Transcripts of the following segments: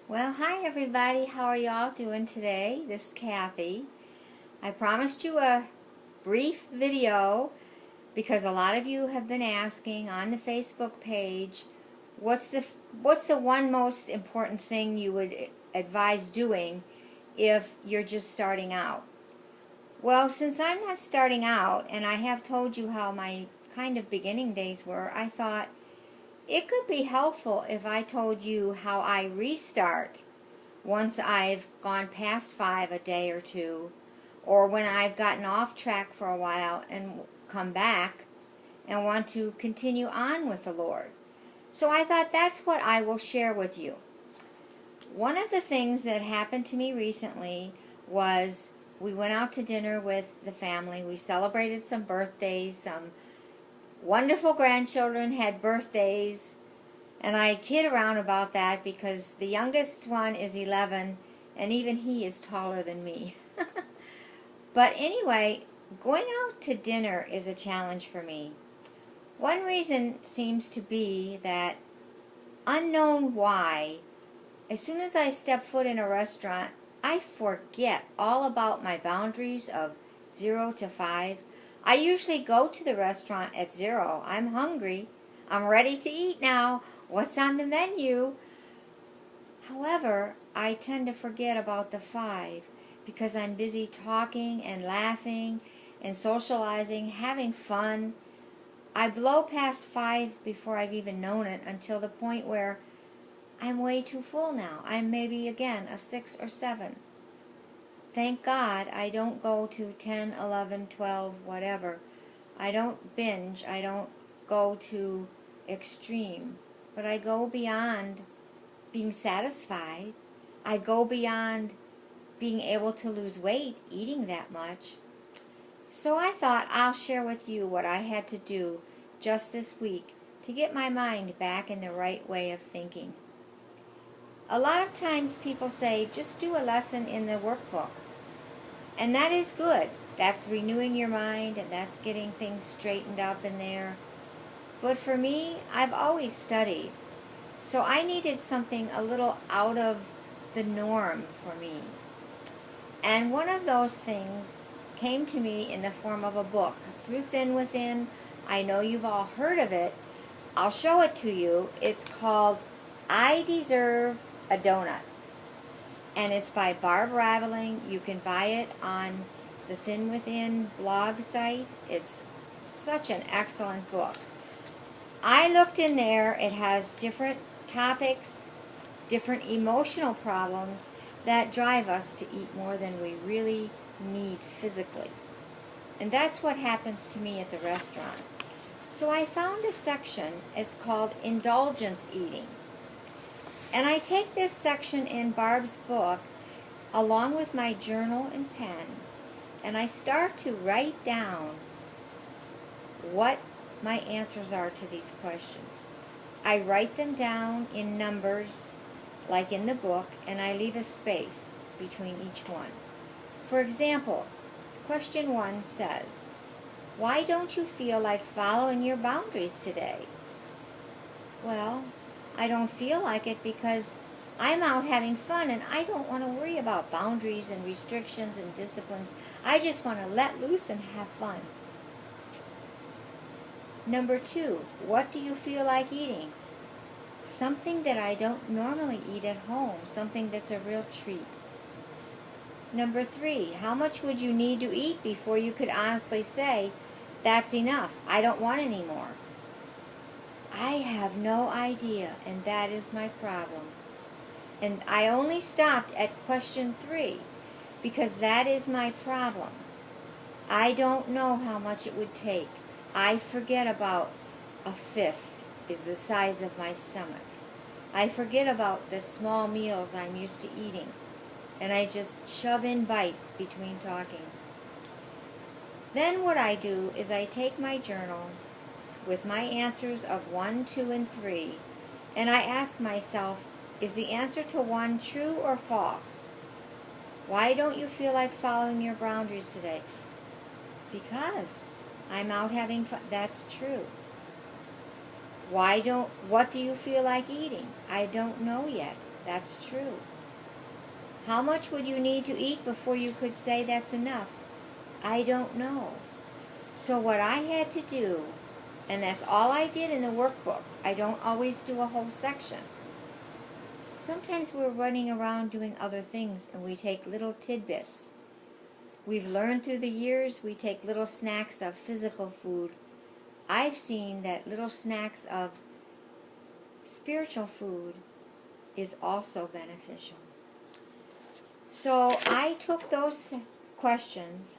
Well, hi everybody. How are y'all doing today? This is Kathy. I promised you a brief video because a lot of you have been asking on the Facebook page, what's the one most important thing you would advise doing if you're just starting out? Well, since I'm not starting out and I have told you how my kind of beginning days were, I thought it could be helpful if I told you how I restart once I've gone past 5 a day or two, or when I've gotten off track for a while and come back and want to continue on with the Lord. So I thought that's what I will share with you. One of the things that happened to me recently was we went out to dinner with the family. We celebrated some birthdays. Some wonderful grandchildren had birthdays. And I kid around about that because the youngest one is 11, and even he is taller than me. But anyway, going out to dinner is a challenge for me. One reason seems to be that, unknown why, as soon as I step foot in a restaurant, I forget all about my boundaries of 0 to 5. I usually go to the restaurant at 0. I'm hungry. I'm ready to eat now. What's on the menu? However, I tend to forget about the 5 because I'm busy talking and laughing and socializing, having fun. I blow past 5 before I've even known it, until the point where I'm way too full now. I'm maybe again a 6 or 7. Thank God I don't go to 10, 11, 12, whatever. I don't binge. I don't go to extreme. But I go beyond being satisfied. I go beyond being able to lose weight eating that much. So I thought I'll share with you what I had to do just this week to get my mind back in the right way of thinking. A lot of times people say, just do a lesson in the workbook. And that is good. That's renewing your mind, and that's getting things straightened up in there. But for me, I've always studied. So I needed something a little out of the norm for me. And one of those things came to me in the form of a book, through ThinWithin. I know you've all heard of it. I'll show it to you. It's called I Deserve a Donut. And it's by Barb Raveling. You can buy it on the ThinWithin blog site. It's such an excellent book. I looked in there. It has different topics, different emotional problems that drive us to eat more than we really need physically. And that's what happens to me at the restaurant. So I found a section. It's called Indulgence Eating. And I take this section in Barb's book along with my journal and pen, and I start to write down what my answers are to these questions. I write them down in numbers, like in the book, and I leave a space between each one. For example, question 1 says, why don't you feel like following your boundaries today? Well, I don't feel like it because I'm out having fun and I don't want to worry about boundaries and restrictions and disciplines. I just want to let loose and have fun. Number 2, what do you feel like eating? Something that I don't normally eat at home, something that's a real treat. Number 3, how much would you need to eat before you could honestly say, that's enough, I don't want any more? I have no idea, and that is my problem. And I only stopped at question 3 because that is my problem. I don't know how much it would take. I forget about a fist is the size of my stomach. I forget about the small meals I'm used to eating, and I just shove in bites between talking. Then what I do is I take my journal with my answers of 1, 2, and 3, and I ask myself, is the answer to 1 true or false? Why don't you feel like following your boundaries today? Because I'm out having fun. That's true. What do you feel like eating? I don't know yet. That's true. How much would you need to eat before you could say that's enough? I don't know. So what I had to do, and that's all I did in the workbook, I don't always do a whole section. Sometimes we're running around doing other things and we take little tidbits. We've learned through the years we take little snacks of physical food. I've seen that little snacks of spiritual food is also beneficial. So I took those questions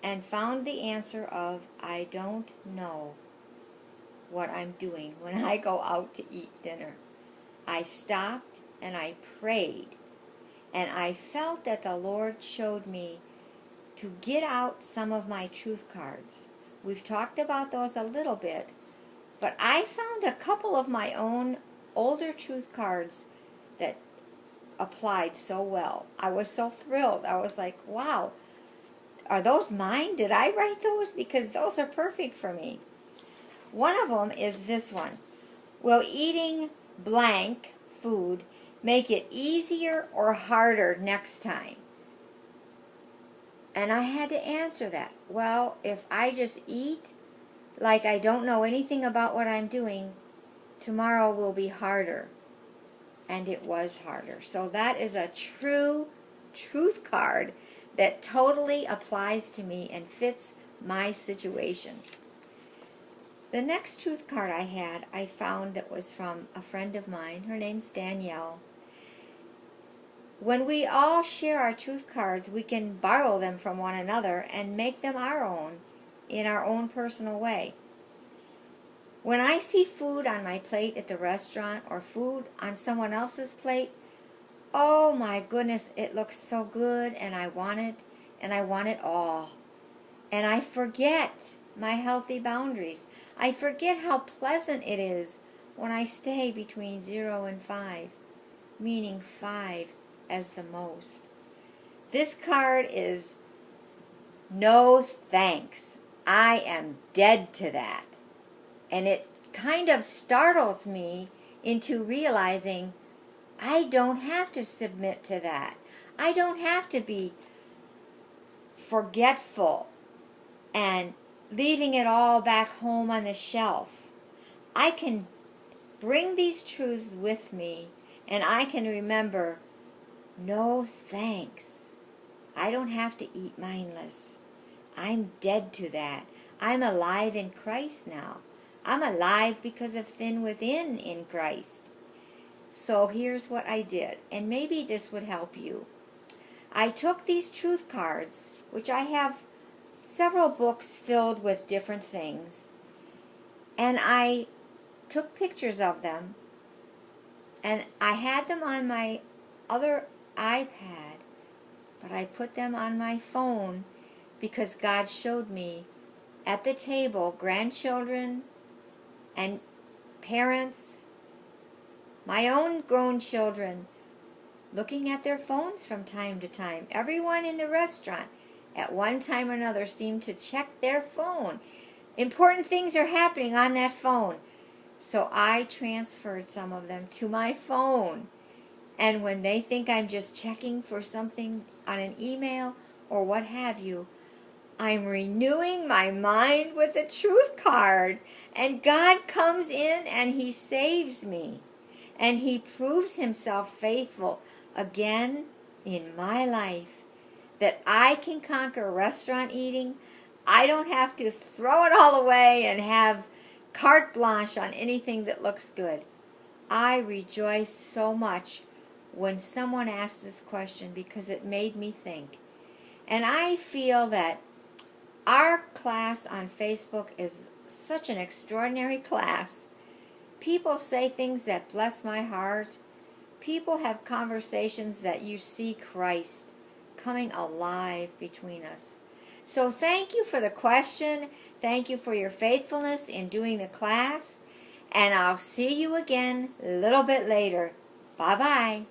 and found the answer of I don't know what I'm doing when I go out to eat dinner. I stopped and I prayed, and I felt that the Lord showed me to get out some of my truth cards. We've talked about those a little bit, but I found a couple of my own older truth cards that applied so well. I was so thrilled. I was like, wow, are those mine? Did I write those? Because those are perfect for me. One of them is this one. Will eating blank food make it easier or harder next time? And I had to answer that. Well, if I just eat like I don't know anything about what I'm doing, tomorrow will be harder. And it was harder. So that is a true truth card that totally applies to me and fits my situation. The next truth card I had, I found that was from a friend of mine. Her name's Danielle. When we all share our truth cards, we can borrow them from one another and make them our own in our own personal way. When I see food on my plate at the restaurant or food on someone else's plate, oh my goodness, it looks so good and I want it all. And I forget my healthy boundaries. I forget how pleasant it is when I stay between 0 and 5, meaning 5 as the most. This card is no thanks. I am dead to that. And it kind of startles me into realizing I don't have to submit to that. I don't have to be forgetful and leaving it all back home on the shelf. I can bring these truths with me and I can remember, no thanks. I don't have to eat mindless. I'm dead to that. I'm alive in Christ now. I'm alive because of ThinWithin in Christ. So here's what I did, and maybe this would help you. I took these truth cards, which I have several books filled with different things, and I took pictures of them, and I had them on my other iPad, but I put them on my phone because God showed me at the table grandchildren and parents, my own grown children, looking at their phones from time to time. Everyone in the restaurant at one time or another seemed to check their phone. Important things are happening on that phone. So I transferred some of them to my phone. And when they think I'm just checking for something on an email or what have you, I'm renewing my mind with a truth card. And God comes in and He saves me. And He proves Himself faithful again in my life. That I can conquer restaurant eating. I don't have to throw it all away and have carte blanche on anything that looks good. I rejoice so much when someone asked this question because it made me think. And I feel that our class on Facebook is such an extraordinary class. People say things that bless my heart. People have conversations that you see Christ coming alive between us. So thank you for the question. Thank you for your faithfulness in doing the class. And I'll see you again a little bit later. Bye-bye.